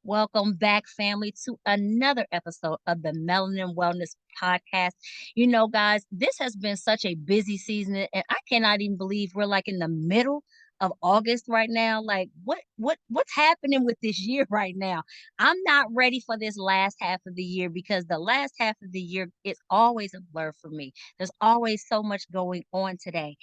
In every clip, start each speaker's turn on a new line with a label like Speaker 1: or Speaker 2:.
Speaker 1: Welcome back, family, to another episode of the Melanin Wellness Podcast. Guys, this has been such a busy season, and I cannot even believe we're like in the middle of August right now. Like, what's happening with this year right now? I'm not ready for this last half of the year because the last half of the year is always a blur for me. There's always so much going on today.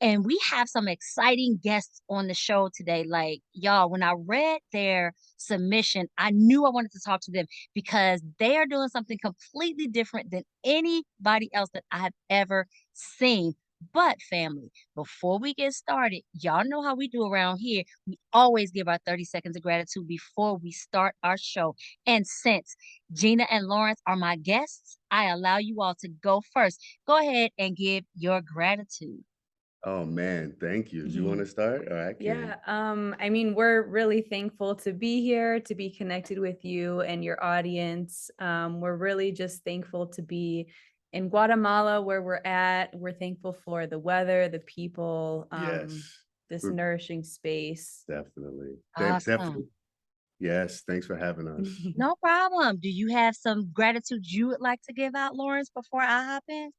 Speaker 1: And we have some exciting guests on the show today. Like, y'all, when I read their submission, I knew I wanted to talk to them because they are doing something completely different than anybody else that I have ever seen. But, family, before we get started, y'all know how we do around here. We always give our 30 seconds of gratitude before we start our show. And since Gina and Lawrence are my guests, I allow you all to go first. Go ahead and give your gratitude.
Speaker 2: Oh man, thank you. Do you want
Speaker 3: Mhm.
Speaker 2: to start or I
Speaker 3: Yeah,
Speaker 2: can?
Speaker 3: we're really thankful to be here, to be connected with you and your audience. We're really just thankful to be in Guatemala where we're at. We're thankful for the weather, the people,
Speaker 2: Yes,
Speaker 3: this
Speaker 2: we're
Speaker 3: nourishing space.
Speaker 2: definitely.
Speaker 1: Awesome.
Speaker 2: Definitely. Yes, thanks for having us.
Speaker 1: No problem. Do you have some gratitude you would like to give out, Lawrence, before I hop in?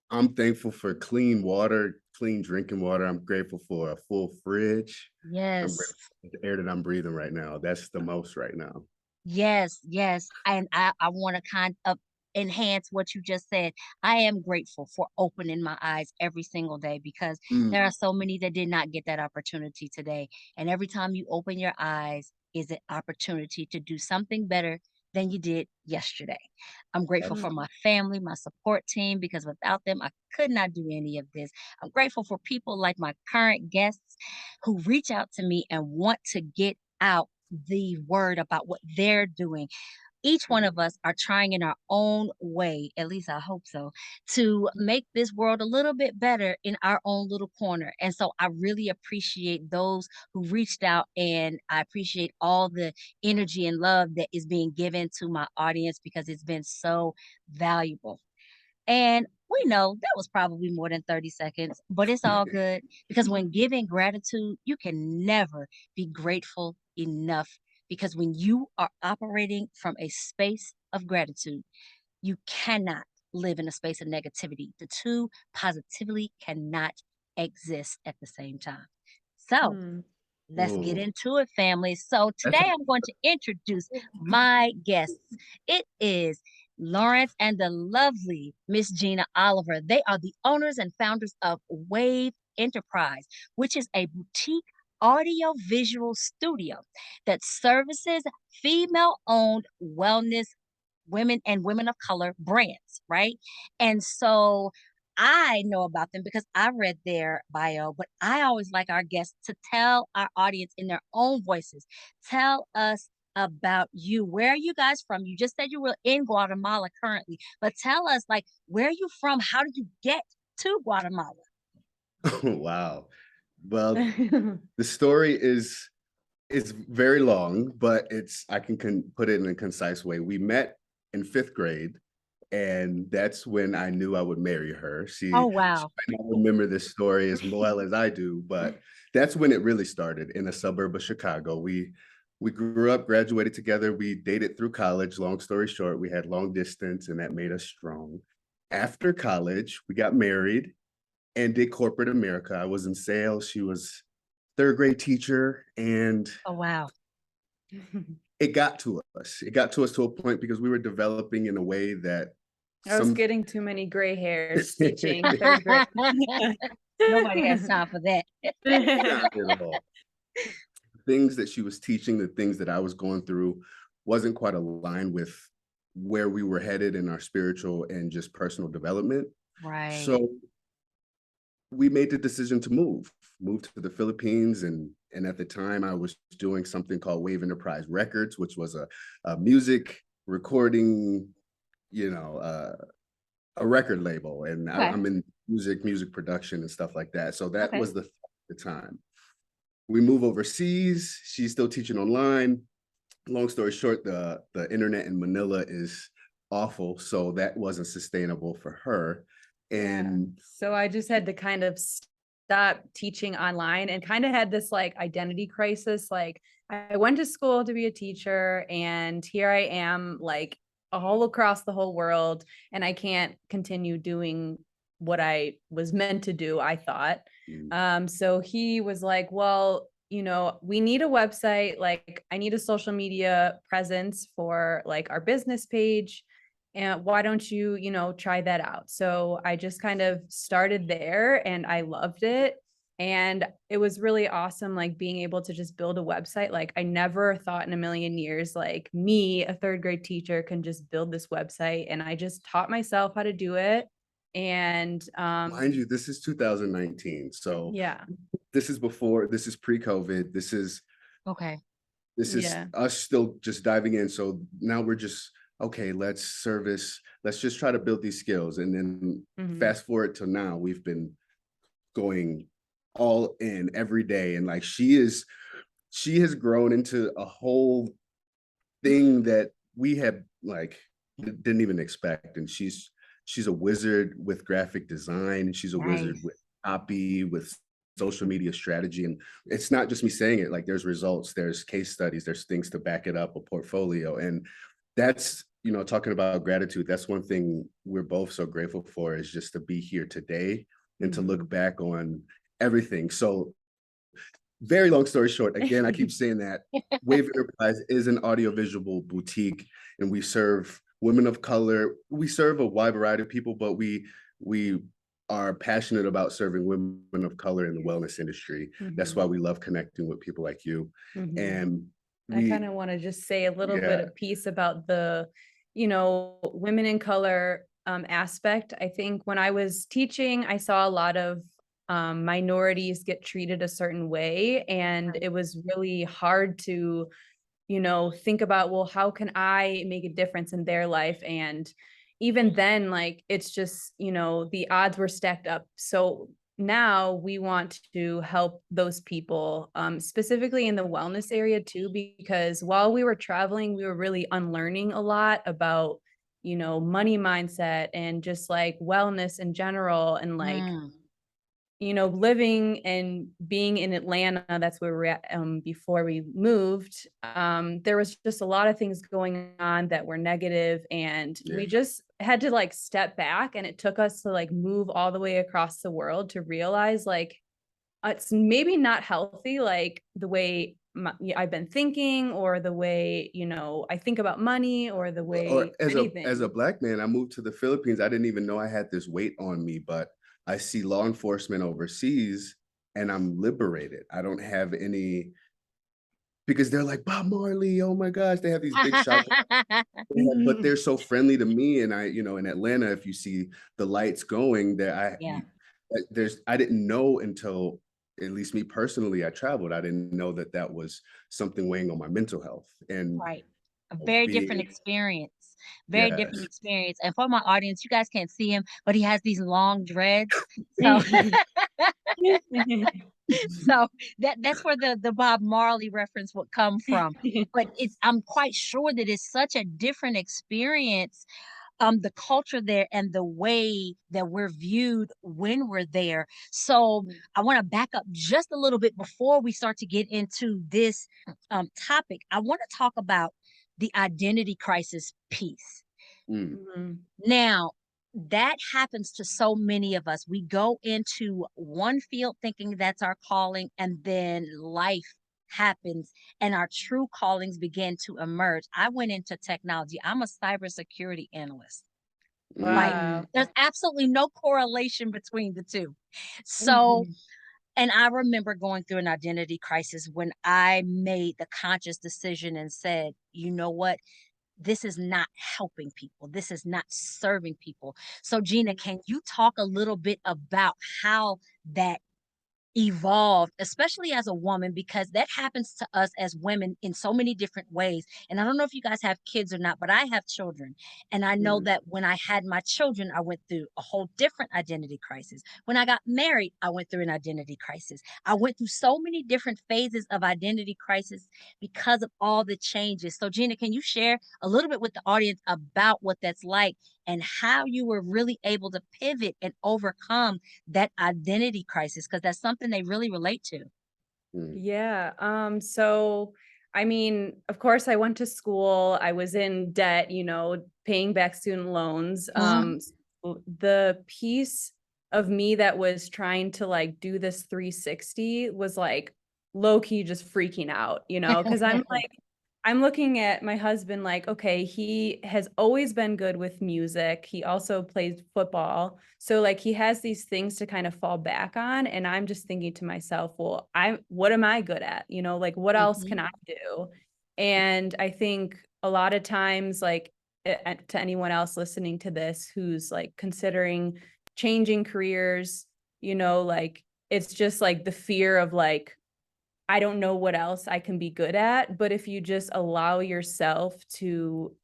Speaker 2: I'm thankful for clean water, clean drinking water. I'm grateful for a full fridge. I'm
Speaker 1: Yes.
Speaker 2: grateful for the air that I'm breathing right now. That's the most right now.
Speaker 1: Yes, yes. And I want to kind of enhance what you just said. I am grateful for opening my eyes every single day because there are
Speaker 2: Mm,
Speaker 1: so many that did not get that opportunity today. And every time you open your eyes is an opportunity to do something better than you did yesterday. I'm grateful for
Speaker 2: absolutely.
Speaker 1: my family, my support team, because without them, I could not do any of this. I'm grateful for people like my current guests who reach out to me and want to get out the word about what they're doing. Each one of us are trying in our own way, at least I hope so, to make this world a little bit better in our own little corner. And so I really appreciate those who reached out, and I appreciate all the energy and love that is being given to my audience because it's been so valuable. And we know that was probably more than 30 seconds, but it's all good because when giving gratitude, you can never be grateful enough. Because when you are operating from a space of gratitude, you cannot live in a space of negativity. The two positively cannot exist at the same time. So,
Speaker 3: Hmm.
Speaker 1: let's get
Speaker 2: Oh,
Speaker 1: into it, family. So
Speaker 2: that's
Speaker 1: today I'm going to introduce my guests. It is Lawrence and the lovely Miss Gina Oliver. They are the owners and founders of Wave Enterprise, which is a boutique audio visual studio that services female owned wellness women and women of color brands, right? And so I know about them because I read their bio, but I always like our guests to tell our audience in their own voices. Tell us about you. Where are you guys from? You just said you were in Guatemala currently, but tell us like where are you from? How did you get to Guatemala?
Speaker 2: wow. Well, the story is very long, but I can put it in a concise way. We met in fifth grade, and that's when I knew I would marry her.
Speaker 1: Oh
Speaker 2: She
Speaker 1: wow.
Speaker 2: might not remember this story as well as I do, but that's when it really started in a suburb of Chicago. We grew up, graduated together. We dated through college. Long story short, we had long distance, and that made us strong. After college, we got married and did corporate America. I was in sales. She was third grade teacher, and
Speaker 1: Oh wow.
Speaker 2: it got to us. It got to us to a point because we were developing in a way that
Speaker 3: I was
Speaker 2: some
Speaker 3: getting too many gray hairs teaching third grade.
Speaker 1: Nobody has time for that.
Speaker 2: not at all. Things that she was teaching, the things that I was going through wasn't quite aligned with where we were headed in our spiritual and just personal development.
Speaker 1: Right.
Speaker 2: So we made the decision to move to the Philippines, and at the time I was doing something called Wave Enterprise Records, which was a music recording, you know, a record label, and
Speaker 1: Okay.
Speaker 2: I'm in music production and stuff like that. So that
Speaker 1: Okay.
Speaker 2: was the time. We move overseas. She's still teaching online. Long story short, the internet in Manila is awful, so that wasn't sustainable for her.
Speaker 3: Yeah.
Speaker 2: And
Speaker 3: So I just had to kind of stop teaching online and kind of had this like identity crisis. Like I went to school to be a teacher and here I am like all across the whole world and I can't continue doing what I was meant to do, I thought. So he was like, well, we need a website. Like I need a social media presence for like our business page. And why don't you, try that out? So I just kind of started there and I loved it. And it was really awesome, like being able to just build a website. Like I never thought in a million years, like me, a third grade teacher, can just build this website. And I just taught myself how to do it. And
Speaker 2: Mind you, this is 2019. So
Speaker 3: yeah,
Speaker 2: this is pre-COVID.
Speaker 1: Okay.
Speaker 2: This is
Speaker 3: yeah.
Speaker 2: us still just diving in. So now we're just, okay, let's just try to build these skills. And then
Speaker 3: Mhm.
Speaker 2: fast forward to now, we've been going all in every day. And like she has grown into a whole thing that we had like didn't even expect. And she's a wizard with graphic design. She's a wizard with
Speaker 1: Nice.
Speaker 2: copy, with social media strategy. And it's not just me saying it, like there's results, there's case studies, there's things to back it up, a portfolio. And that's, talking about gratitude, that's one thing we're both so grateful for, is just to be here today and to look
Speaker 3: Mhm.
Speaker 2: back on everything. So very long story short, again, I keep saying that Wave Enterprise is an audiovisual boutique, and we serve women of color. We serve a wide variety of people, but we are passionate about serving women of color in the wellness industry. That's
Speaker 3: Mhm.
Speaker 2: why we love connecting with people like you.
Speaker 3: Mhm.
Speaker 2: And
Speaker 3: I kind
Speaker 2: we,
Speaker 3: of want to just say a little bit
Speaker 2: yeah,
Speaker 3: of piece about the, women in color aspect. I think when I was teaching, I saw a lot of minorities get treated a certain way, and it was really hard to, think about, well, how can I make a difference in their life? And even then, like, it's just, the odds were stacked up. So now we want to help those people, specifically in the wellness area too, because while we were traveling, we were really unlearning a lot about, money mindset and just like wellness in general. And like,
Speaker 1: Mm,
Speaker 3: living and being in Atlanta, that's where we're at, before we moved, there was just a lot of things going on that were negative, and
Speaker 2: yeah.
Speaker 3: we just had to like step back, and it took us to like move all the way across the world to realize like it's maybe not healthy, like the way I've been thinking, or the way, I think about money, or the
Speaker 2: Or
Speaker 3: way
Speaker 2: as a
Speaker 3: anything.
Speaker 2: Black man, I moved to the Philippines. I didn't even know I had this weight on me, but I see law enforcement overseas and I'm liberated. I don't have any, because they're like, Bob Marley, oh my gosh, they have these big shots, but they're so friendly to me. And in Atlanta, if you see the lights going there,
Speaker 1: yeah.
Speaker 2: I didn't know until, at least me personally, I traveled. I didn't know that that was something weighing on my mental health. And
Speaker 1: Right. A very different
Speaker 2: being,
Speaker 1: experience. Very different
Speaker 2: yes.
Speaker 1: experience. And for my audience, you guys can't see him, but he has these long dreads. So so that's where the Bob Marley reference would come from. But it's I'm quite sure that it's such a different experience, the culture there and the way that we're viewed when we're there. So I want to back up just a little bit before we start to get into this topic. I want to talk about the identity crisis piece.
Speaker 2: Mm,
Speaker 3: Mhm.
Speaker 1: Now, that happens to so many of us. We go into one field thinking that's our calling, and then life happens and our true callings begin to emerge. I went into technology. I'm a cybersecurity analyst. Like,
Speaker 2: mm,
Speaker 3: Wow.
Speaker 1: there's absolutely no correlation between the two. So,
Speaker 3: Mhm.
Speaker 1: and I remember going through an identity crisis when I made the conscious decision and said, you know what? This is not helping people. This is not serving people. So, Gina, can you talk a little bit about how that evolved, especially as a woman, because that happens to us as women in so many different ways. And I don't know if you guys have kids or not, but I have children. And I know
Speaker 3: Mhm.
Speaker 1: that when I had my children, I went through a whole different identity crisis. When I got married, I went through an identity crisis. I went through so many different phases of identity crisis because of all the changes. So, Gina, can you share a little bit with the audience about what that's like and how you were really able to pivot and overcome that identity crisis because that's something they really relate to.
Speaker 2: Mm,
Speaker 3: Yeah. So I mean, of course I went to school. I was in debt, paying back student loans.
Speaker 1: Mhm.
Speaker 3: The piece of me that was trying to like do this 360 was like low key just freaking out, because I'm like I'm looking at my husband like, okay, he has always been good with music. He also plays football. So like he has these things to kind of fall back on. And I'm just thinking to myself, well, what am I good at? Like what else can
Speaker 1: Mhm.
Speaker 3: I do? And I think a lot of times, like to anyone else listening to this who's like considering changing careers, like it's just like the fear of like, I don't know what else I can be good at, but if you just allow yourself to,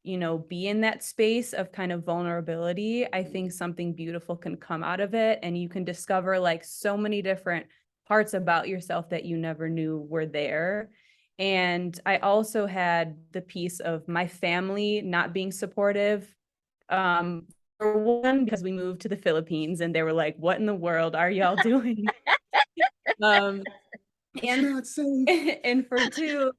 Speaker 3: be in that space of kind of vulnerability, I think something beautiful can come out of it and you can discover like so many different parts about yourself that you never knew were there. And I also had the piece of my family not being supportive. Um, for one, because we moved to the Philippines and they were like, "What in the world are y'all doing?" Um,
Speaker 2: it's
Speaker 3: and
Speaker 2: not safe.
Speaker 3: and for two,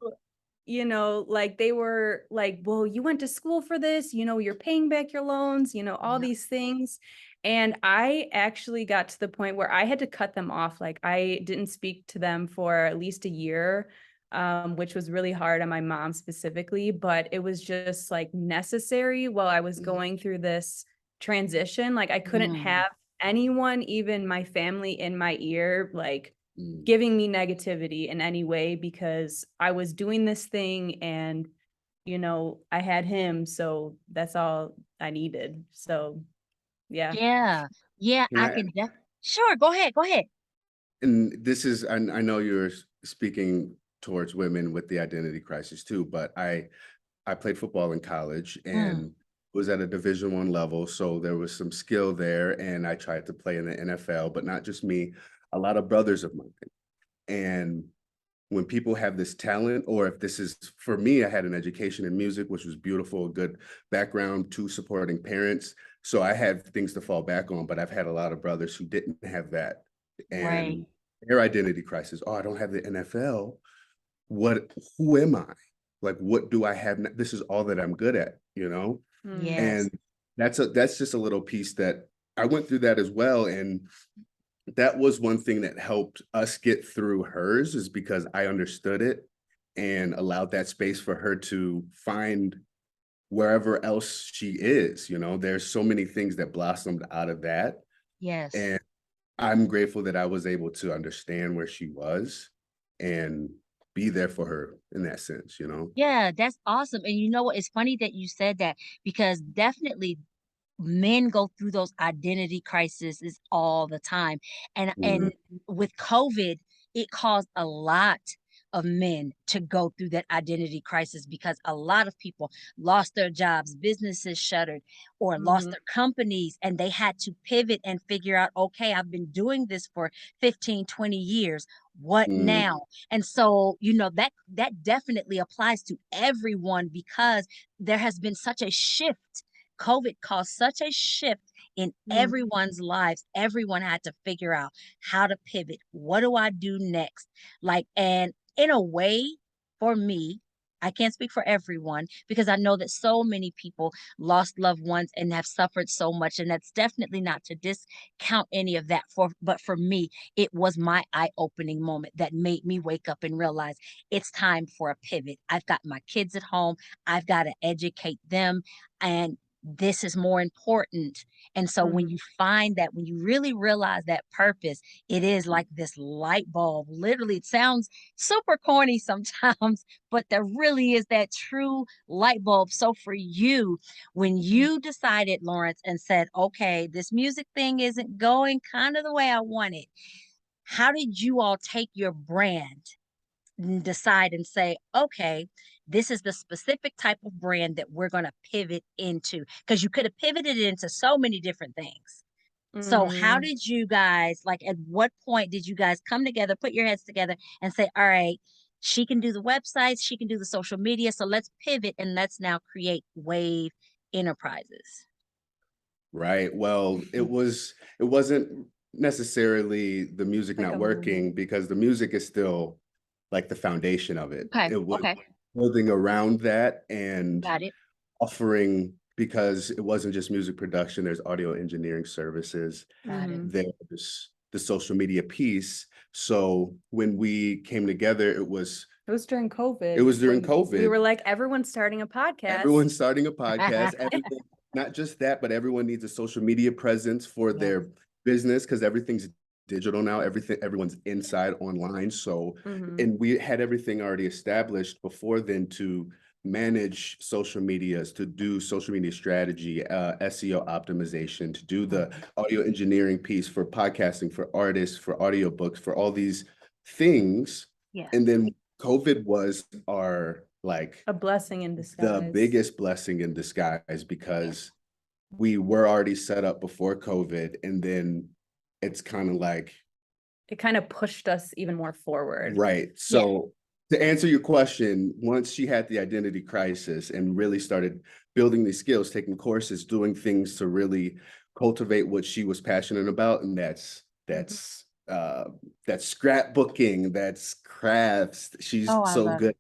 Speaker 3: like they were like, well, you went to school for this, you're paying back your loans, all
Speaker 1: Yeah.
Speaker 3: these things. And I actually got to the point where I had to cut them off. Like I didn't speak to them for at least a year, which was really hard on my mom specifically, but it was just like necessary while I was
Speaker 2: Mm,
Speaker 3: going through this transition. Like I couldn't
Speaker 1: Mm.
Speaker 3: have anyone, even my family, in my ear, like
Speaker 2: mm.
Speaker 3: giving me negativity in any way because I was doing this thing and I had him, so that's all I needed. So, yeah.
Speaker 1: Yeah. Yeah,
Speaker 2: Can
Speaker 1: I
Speaker 2: I
Speaker 1: can Sure, go ahead, go ahead.
Speaker 2: and this is I know you're speaking towards women with the identity crisis too, but I played football in college
Speaker 1: Mm.
Speaker 2: and was at a Division 1 level, so there was some skill there, and I tried to play in the NFL, but not just me, a lot of brothers of mine. And when people have this talent, or if this is for me, I had an education in music, which was beautiful, a good background, two supporting parents. So I had things to fall back on, but I've had a lot of brothers who didn't have that.
Speaker 1: Right.
Speaker 2: And their identity crisis, oh, I don't have the NFL. Who am I? Like, what do I have? This is all that I'm good at, you know?
Speaker 3: Mm,
Speaker 1: Yes.
Speaker 2: And that's just a little piece that I went through that as well. And that was one thing that helped us get through hers is because I understood it and allowed that space for her to find wherever else she is, there's so many things that blossomed out of that,
Speaker 1: Yes.
Speaker 2: and I'm grateful that I was able to understand where she was and be there for her in that sense.
Speaker 1: Yeah, that's awesome, and you know what? It's funny that you said that because definitely men go through those identity crises all the time. And
Speaker 2: Mm,
Speaker 3: mm,
Speaker 1: with COVID, it caused a lot of men to go through that identity crisis because a lot of people lost their jobs, businesses shuttered, or lost
Speaker 3: mhm,
Speaker 1: their companies, and they had to pivot and figure out, okay, I've been doing this for 15, 20 years. What
Speaker 2: mm,
Speaker 1: now? And so, that definitely applies to everyone because there has been such a shift. COVID caused such a shift in
Speaker 3: mm,
Speaker 1: everyone's lives. Everyone had to figure out how to pivot. What do I do next? Like, and in a way, for me, I can't speak for everyone because I know that so many people lost loved ones and have suffered so much. And that's definitely not to discount any of that. But for me, it was my eye-opening moment that made me wake up and realize it's time for a pivot. I've got my kids at home. I've got to educate them. And this is more important. And so when
Speaker 3: mhm,
Speaker 1: you find that, when you really realize that purpose, it is like this light bulb. Literally, it sounds super corny sometimes, but there really is that true light bulb. So for you, when
Speaker 3: mm,
Speaker 1: you decided, Lawrence, and said, okay, this music thing isn't going kind of the way I want it, how did you all take your brand decide and say, okay, this is the specific type of brand that we're going to pivot into? Because you could have pivoted into so many different things. So, how
Speaker 3: mhm.
Speaker 1: did you guys, like, at what point did you guys come together, put your heads together, and say, all right, she can do the websites, she can do the social media. So, let's pivot and let's now create Wave Enterprises?
Speaker 2: Right. Well, it wasn't necessarily the music
Speaker 3: Like
Speaker 2: not
Speaker 3: a
Speaker 2: working
Speaker 3: moment.
Speaker 2: because the music is still like the foundation of it.
Speaker 1: Okay,
Speaker 2: It was
Speaker 1: okay,
Speaker 2: building around that and
Speaker 1: got it.
Speaker 2: offering because it wasn't just music production, there's audio engineering services,
Speaker 1: Got it.
Speaker 2: there's the social media piece. So when we came together,
Speaker 3: It was during
Speaker 2: it
Speaker 3: COVID
Speaker 2: was during
Speaker 3: when we were
Speaker 2: COVID.
Speaker 3: like, everyone's starting a podcast.
Speaker 2: Everyone's starting a podcast. Everyone, not just that, but everyone needs a social media presence for
Speaker 1: Yes.
Speaker 2: their business because everything's digital now. Everyone's inside online. So,
Speaker 3: Mhm.
Speaker 2: and we had everything already established before then to manage social medias, to do social media strategy, SEO optimization, to do the audio engineering piece for podcasting, for artists, for audiobooks, for all these things.
Speaker 1: Yeah.
Speaker 2: And then COVID was our like
Speaker 3: A blessing in
Speaker 2: the
Speaker 3: disguise.
Speaker 2: biggest blessing in disguise
Speaker 1: Yeah.
Speaker 2: because we were already set up before COVID, and then it's kind of like,
Speaker 3: It kind of pushed us even more forward.
Speaker 2: right.
Speaker 1: Yeah.
Speaker 2: So to answer your question, once she had the identity crisis and really started building these skills, taking courses, doing things to really cultivate what she was passionate about, and
Speaker 3: Mhm.
Speaker 2: that's scrapbooking, that's crafts. She's
Speaker 1: Oh, I
Speaker 2: so
Speaker 1: love
Speaker 2: good.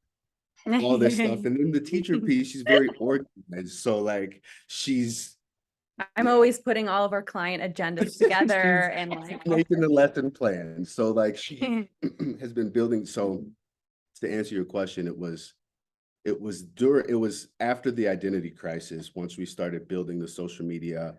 Speaker 1: it.
Speaker 2: All this stuff. And then the teacher piece, she's very organized. So like she's
Speaker 3: I'm always putting all of our client agendas together
Speaker 2: she's
Speaker 3: and like
Speaker 2: making the lesson plan. So like she has been building. So to answer your question, it was after the identity crisis, once we started building the social media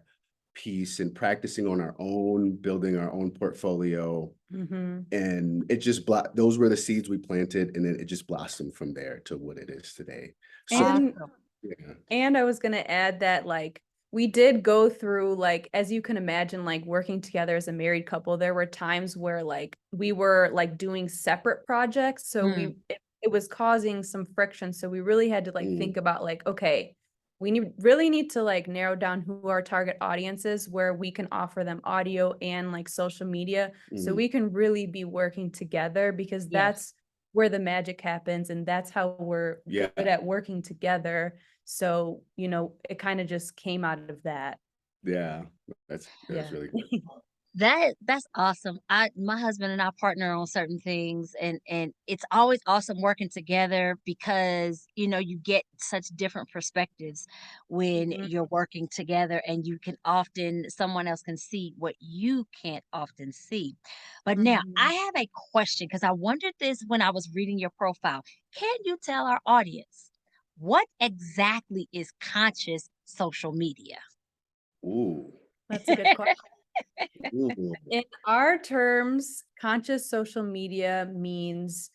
Speaker 2: piece and practicing on our own, building our own portfolio.
Speaker 3: Mhm.
Speaker 2: And it just those were the seeds we planted, and then it just blossomed from there to what it is today. So
Speaker 3: And
Speaker 1: Awesome.
Speaker 2: yeah.
Speaker 3: And I was gonna add that like we did go through like as you can imagine like working together as a married couple, there were times where like we were like doing separate projects. So
Speaker 1: Mm,
Speaker 3: it was causing some friction. So we really had to like
Speaker 2: Mm,
Speaker 3: think about like, okay, really need to like narrow down who our target audience is, where we can offer them audio and like social media. So
Speaker 2: mhm.
Speaker 3: we can really be working together because
Speaker 1: yes.
Speaker 3: that's where the magic happens and that's how we're
Speaker 2: Yeah,
Speaker 3: good at working together. So, it kind of just came out of that.
Speaker 2: yeah. That's
Speaker 3: Yeah.
Speaker 2: really good.
Speaker 1: That's awesome. My husband and I partner on certain things, and it's always awesome working together because you get such different perspectives when
Speaker 3: Mhm,
Speaker 1: you're working together, and you can often someone else can see what you can't often see. But now I
Speaker 3: mhm.
Speaker 1: have a question because I wondered this when I was reading your profile. Can you tell our audience what exactly is conscious social media?
Speaker 2: Ooh,
Speaker 3: That's a good question.
Speaker 2: ooh,
Speaker 3: In our terms, conscious social media means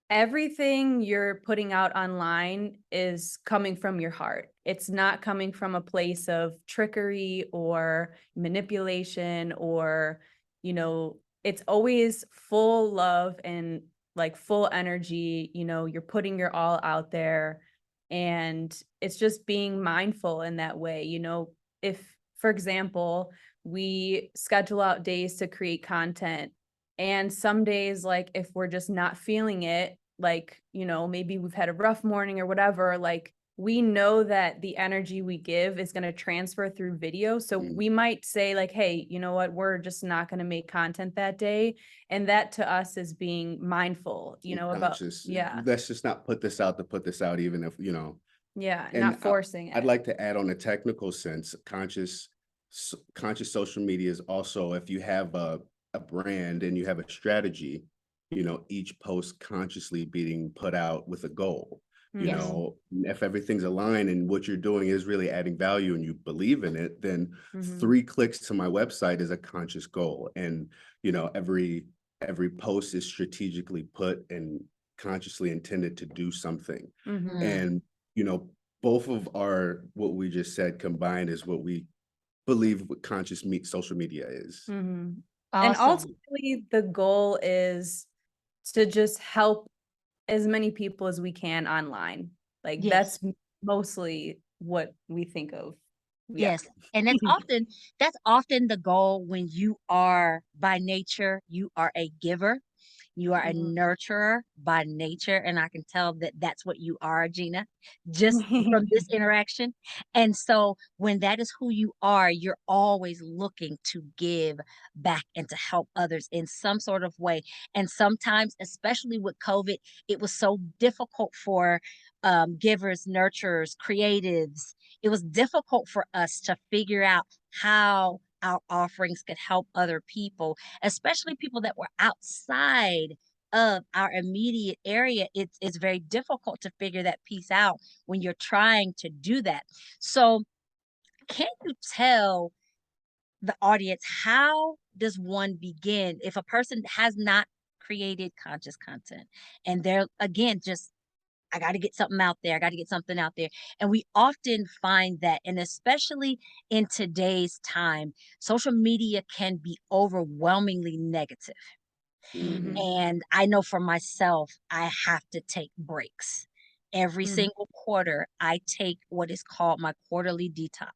Speaker 3: everything you're putting out online is coming from your heart. It's not coming from a place of trickery or manipulation or, it's always full love and like full energy. You're putting your all out there and it's just being mindful in that way. If, for example, we schedule out days to create content and some days, like, if we're just not feeling it, like, maybe we've had a rough morning or whatever, like, we know that the energy we give is going to transfer through video. So
Speaker 2: mm,
Speaker 3: we might say, like, hey, you know what? We're just not going to make content that day. And that to us is being mindful,
Speaker 2: and
Speaker 3: about,
Speaker 2: conscious.
Speaker 3: yeah,
Speaker 2: Let's just not put this out to put this out, even if,
Speaker 3: yeah,
Speaker 2: and
Speaker 3: not forcing
Speaker 2: I'd
Speaker 3: it.
Speaker 2: like to add on a technical sense, conscious social media is also if you have a brand and you have a strategy, each post consciously being put out with a goal.
Speaker 3: Mhm,
Speaker 2: If everything's aligned and what you're doing is really adding value and you believe in it, then
Speaker 3: mhm,
Speaker 2: 3 clicks to my website is a conscious goal. And, every post is strategically put and consciously intended to do something.
Speaker 3: mhm,
Speaker 1: Mm,
Speaker 2: And, both of our what we just said combined is what we believe what conscious meet social media is.
Speaker 3: mhm. And
Speaker 1: awesome.
Speaker 3: ultimately, the goal is to just help as many people as we can online. Like,
Speaker 1: Yes.
Speaker 3: that's mostly what we think of. Yeah.
Speaker 1: Yes, and that's often the goal when you are by nature, you are a giver. You are a
Speaker 3: Mhm.
Speaker 1: nurturer by nature, and I can tell that that's what you are, Gina, just from this interaction. And so when that is who you are, you're always looking to give back and to help others in some sort of way. And sometimes, especially with COVID, it was so difficult for givers, nurturers, creatives. It was difficult for us to figure out how our offerings could help other people, especially people that were outside of our immediate area. It's very difficult to figure that piece out when you're trying to do that. So, can you tell the audience, how does one begin if a person has not created conscious content and they're again just, I got to get something out there. I got to get something out there. And we often find that, and especially in today's time, social media can be overwhelmingly negative.
Speaker 2: Mhm.
Speaker 3: Mhm.
Speaker 1: And I know for myself, I have to take breaks. Every
Speaker 3: Mhm.
Speaker 1: single quarter, I take what is called my quarterly detox,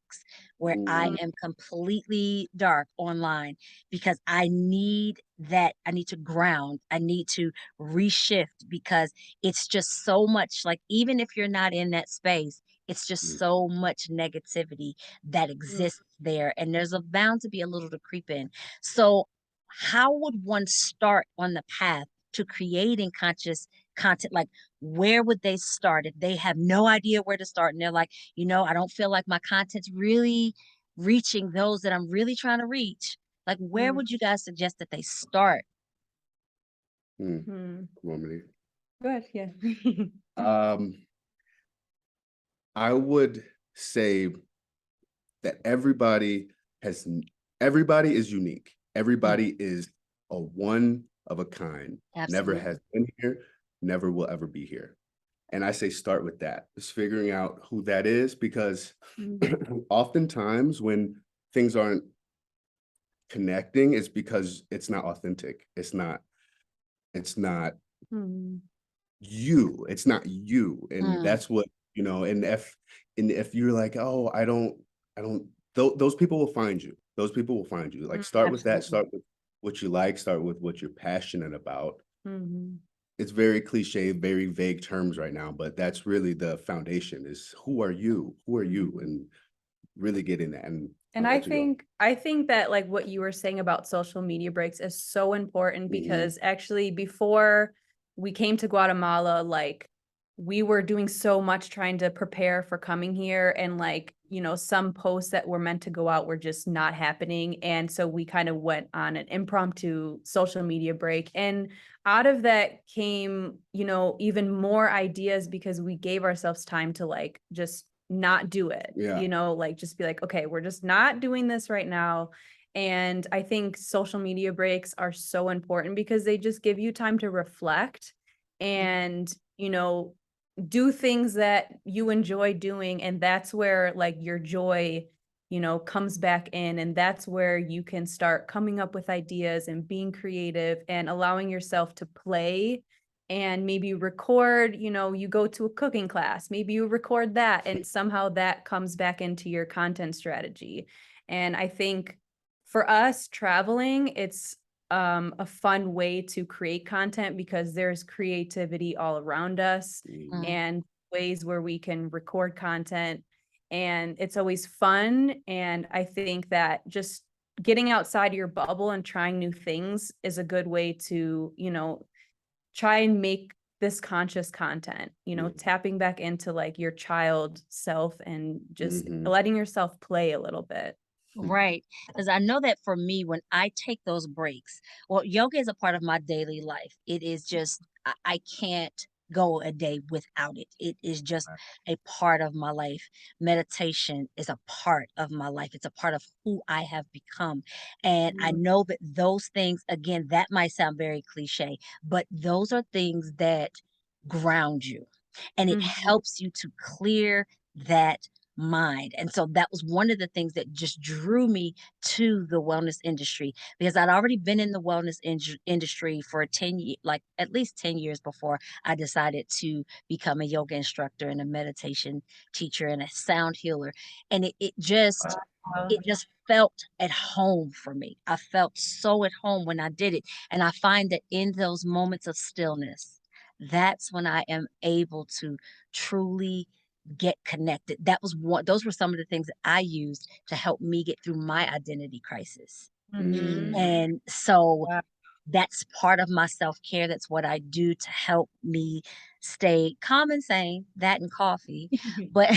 Speaker 1: where I
Speaker 2: Mhm.
Speaker 1: am completely dark online because I need that. I need to ground. I need to reshift because it's just so much like, even if you're not in that space, it's just
Speaker 2: Mhm.
Speaker 1: so much negativity that
Speaker 3: Mm.
Speaker 1: exists there. And there's a bound to be a little to creep in. So, how would one start on the path to creating conscious content? Like, where would they start if they have no idea where to start and they're like, I don't feel like my content's really reaching those that I'm really trying to reach? Like, where
Speaker 3: Mm.
Speaker 1: would you guys suggest that they start?
Speaker 2: Mm.
Speaker 3: Mm.
Speaker 2: Want me
Speaker 3: Go ahead, yeah.
Speaker 2: I would say that has everybody is unique.
Speaker 1: Mm,
Speaker 2: Everybody is a one of a kind. Never has
Speaker 1: absolutely.
Speaker 2: been here, never will ever be here. And I say start with that. Just figuring out who that is because
Speaker 3: Mm.
Speaker 2: oftentimes when things aren't connecting, it's because it's not authentic. It's not
Speaker 3: Mm.
Speaker 2: you. It's not you. And
Speaker 1: Mm,
Speaker 2: that's what, and if you're like, oh, I don't those people will find you. Those people will find you. Like
Speaker 3: Mm.
Speaker 2: start with that,
Speaker 1: absolutely.
Speaker 2: start with what you like, start with what you're passionate about.
Speaker 3: Mhm.
Speaker 2: It's very cliche, very vague terms right now, but that's really the foundation is who are you? Who are you?
Speaker 3: Mhm.
Speaker 2: And really getting that. And
Speaker 3: And
Speaker 2: I'll
Speaker 3: I
Speaker 2: let you go.
Speaker 3: think I think that like what you were saying about social media breaks is so important
Speaker 2: Mhm.
Speaker 3: because actually before we came to Guatemala, like we were doing so much trying to prepare for coming here and like, some posts that were meant to go out were just not happening. And so we kind of went on an impromptu social media break. And out of that came, even more ideas because we gave ourselves time to like just not do it,
Speaker 2: Yeah.
Speaker 3: like just be like, okay, we're just not doing this right now. And I think social media breaks are so important because they just give you time to reflect and, do things that you enjoy doing. And that's where like your joy, comes back in. And that's where you can start coming up with ideas and being creative and allowing yourself to play and maybe record, you go to a cooking class, maybe you record that and somehow that comes back into your content strategy. And I think for us traveling, it's a fun way to create content because there's creativity all around us
Speaker 2: Mhm.
Speaker 1: Mm,
Speaker 3: and ways where we can record content and it's always fun. And I think that just getting outside your bubble and trying new things is a good way to, try and make this conscious content,
Speaker 2: Yeah.
Speaker 3: tapping back into like your child self and just
Speaker 2: Mhm.
Speaker 3: letting yourself play a little bit.
Speaker 1: right. Because I know that for me, when I take those breaks, well, yoga is a part of my daily life. It is just, I can't go a day without it. It is just a part of my life. Meditation is a part of my life. It's a part of who I have become. And I
Speaker 3: Mhm.
Speaker 1: know that those things, again, that might sound very cliche, but those are things that ground you and it
Speaker 3: Mhm.
Speaker 1: helps you to clear that mind. And so that was one of the things that just drew me to the wellness industry because I'd already been in the wellness industry for 10 years, like at least 10 years before I decided to become a yoga instructor and a meditation teacher and a sound healer. And it just
Speaker 3: Wow.
Speaker 1: felt at home for me. I felt so at home when I did it. And I find that in those moments of stillness, that's when I am able to truly get connected. Those were some of the things that I used to help me get through my identity crisis.
Speaker 3: Mhm.
Speaker 1: And so
Speaker 3: Wow.
Speaker 1: that's part of my self-care. That's what I do to help me stay calm and sane, that and coffee. But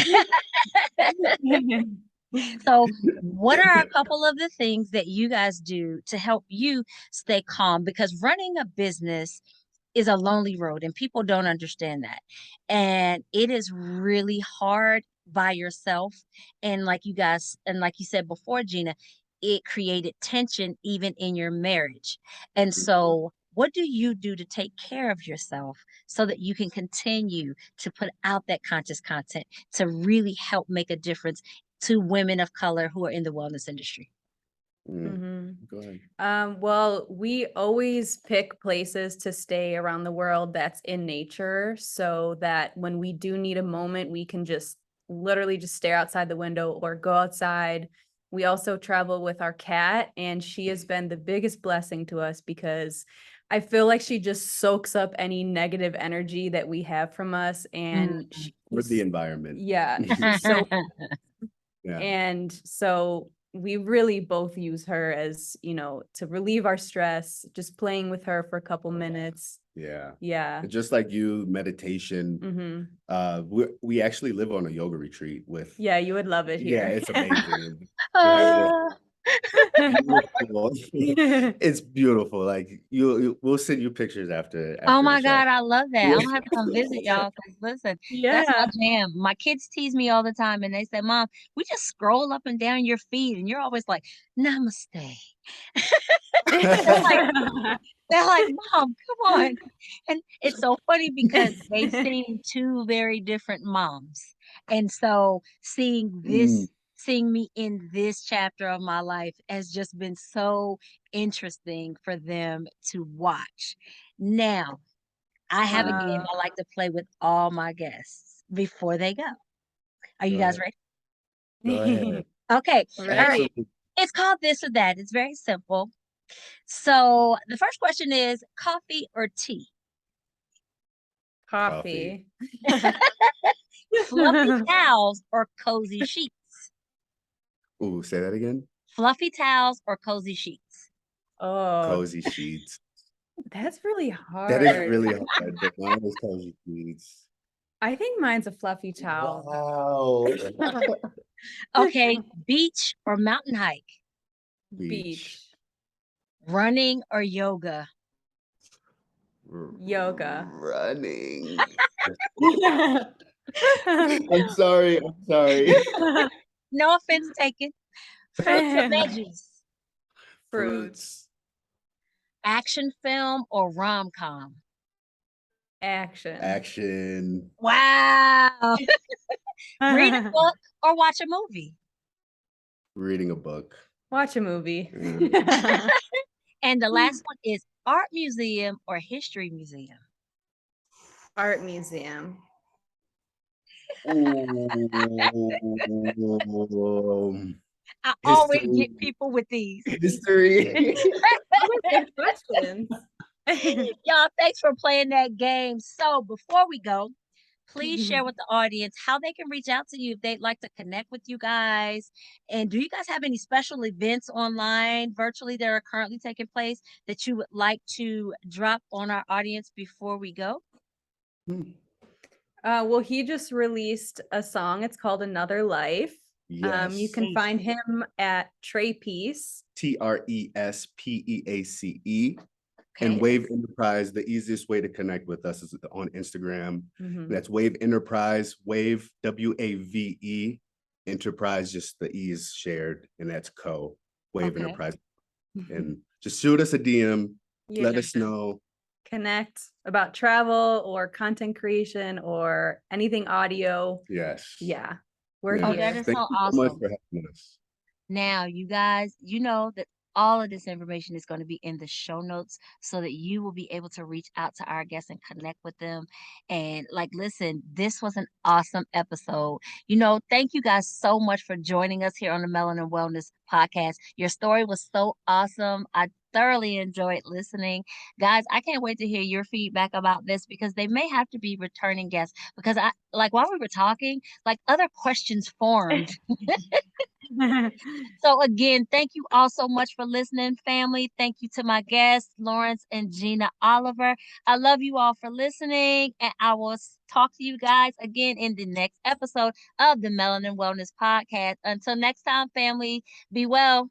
Speaker 1: so, what are a couple of the things that you guys do to help you stay calm? Because running a business is a lonely road, and people don't understand that. And it is really hard by yourself. And like you said before, Gina, it created tension even in your marriage. And so, what do you do to take care of yourself so that you can continue to put out that conscious content to really help make a difference to women of color who are in the wellness industry?
Speaker 3: Mhm.
Speaker 2: Go ahead.
Speaker 3: Well, we always pick places to stay around the world that's in nature so that when we do need a moment, we can just literally just stare outside the window or go outside. We also travel with our cat, and she has been the biggest blessing to us because I feel like she just soaks up any negative energy that we have from us. And
Speaker 1: Mm.
Speaker 2: Or the environment.
Speaker 3: yeah, she's so
Speaker 2: Yeah.
Speaker 3: and so we really both use her as, to relieve our stress, just playing with her for a couple minutes.
Speaker 2: Yeah.
Speaker 3: Yeah.
Speaker 2: And just like you, meditation. We actually live on a yoga retreat with.
Speaker 3: Yeah, you would love it
Speaker 2: Yeah,
Speaker 3: here.
Speaker 2: it's amazing. We have it
Speaker 1: Uh,
Speaker 2: beautiful. It's beautiful. Like we'll send you pictures
Speaker 1: oh
Speaker 2: after the
Speaker 1: my
Speaker 2: show.
Speaker 1: God, I love that.
Speaker 2: Yeah.
Speaker 1: I'm gonna have to come visit y'all. 'Cause listen, that's my
Speaker 3: Yeah.
Speaker 1: jam. My kids tease me all the time and they say, Mom, we just scroll up and down your feed and you're always like, Namaste. They're like, they're like, Mom, come on. And it's so funny because they've seen two very different moms. And so
Speaker 2: Mm,
Speaker 1: seeing me in this chapter of my life has just been so interesting for them to watch. Now, I have a game
Speaker 3: Wow.
Speaker 1: I like to play with all my guests before they go. Are you
Speaker 2: go
Speaker 1: guys
Speaker 2: ahead.
Speaker 1: ready?
Speaker 2: Go ahead.
Speaker 1: Okay. All right.
Speaker 3: Ready.
Speaker 2: Absolutely.
Speaker 1: It's called this or that. It's very simple. So the first question is coffee or tea?
Speaker 2: Coffee.
Speaker 3: Coffee.
Speaker 1: Fluffy towels or cozy sheets?
Speaker 2: Ooh, say that again.
Speaker 1: Fluffy towels or cozy sheets?
Speaker 3: Oh,
Speaker 2: Cozy sheets.
Speaker 3: that's really
Speaker 2: That is
Speaker 3: hard.
Speaker 2: really hard, but mine is cozy sheets.
Speaker 3: I think mine's a fluffy towel.
Speaker 2: Wow.
Speaker 1: Okay, beach or mountain hike?
Speaker 2: Beach.
Speaker 3: Beach.
Speaker 1: Running or yoga?
Speaker 3: Yoga.
Speaker 2: Running. I'm sorry. I'm sorry.
Speaker 1: No offense taken. Fruits or veggies?
Speaker 3: Fruits.
Speaker 2: Fruits.
Speaker 1: Action film or rom-com?
Speaker 3: Action.
Speaker 2: Action.
Speaker 1: Wow. Read a book or watch a movie?
Speaker 2: Reading a book.
Speaker 3: Watch a movie.
Speaker 1: And the last one is art museum or history museum?
Speaker 3: Art museum.
Speaker 2: Ooh.
Speaker 1: I always
Speaker 2: History.
Speaker 1: get people with these.
Speaker 2: History.
Speaker 3: Those are good questions.
Speaker 1: Y'all, thanks for playing that game. So before we go, please share with the audience how they can reach out to you if they'd like to connect with you guys. And do you guys have any special events online, virtually, that are currently taking place that you would like to drop on our audience before we go?
Speaker 3: Well, he just released a song. It's called Another Life. You can
Speaker 2: Yes.
Speaker 3: find him at Trey Peace.
Speaker 2: TRESPEACE.
Speaker 1: Okay.
Speaker 2: And Wave Enterprise, the easiest way to connect with us is on Instagram.
Speaker 3: Mhm.
Speaker 2: That's Wave Enterprise, Wave, WAVE, Enterprise, just the E is shared, and that's Wave
Speaker 1: Okay.
Speaker 2: Enterprise. And just shoot us a DM, let
Speaker 3: Yeah.
Speaker 2: us know.
Speaker 3: Connect about travel or content creation or anything audio.
Speaker 2: Yes.
Speaker 3: Yeah, we're
Speaker 2: Yes.
Speaker 1: Oh, that
Speaker 3: here.
Speaker 1: is
Speaker 2: Thank
Speaker 1: so
Speaker 2: you so much
Speaker 1: awesome.
Speaker 2: for having us.
Speaker 1: Now, you guys, you know that All of this information is going to be in the show notes so that you will be able to reach out to our guests and connect with them. And like, listen, this was an awesome episode. Thank you guys so much for joining us here on the Melanin Wellness Podcast. Your story was so awesome. I thoroughly enjoyed listening. Guys, I can't wait to hear your feedback about this because they may have to be returning guests because I like while we were talking, like other questions formed. So again, thank you all so much for listening, family. Thank you to my guests, Lawrence and Gina Oliver. I love you all for listening, and I will talk to you guys again in the next episode of the Melanin Wellness Podcast. Until next time, family, be well.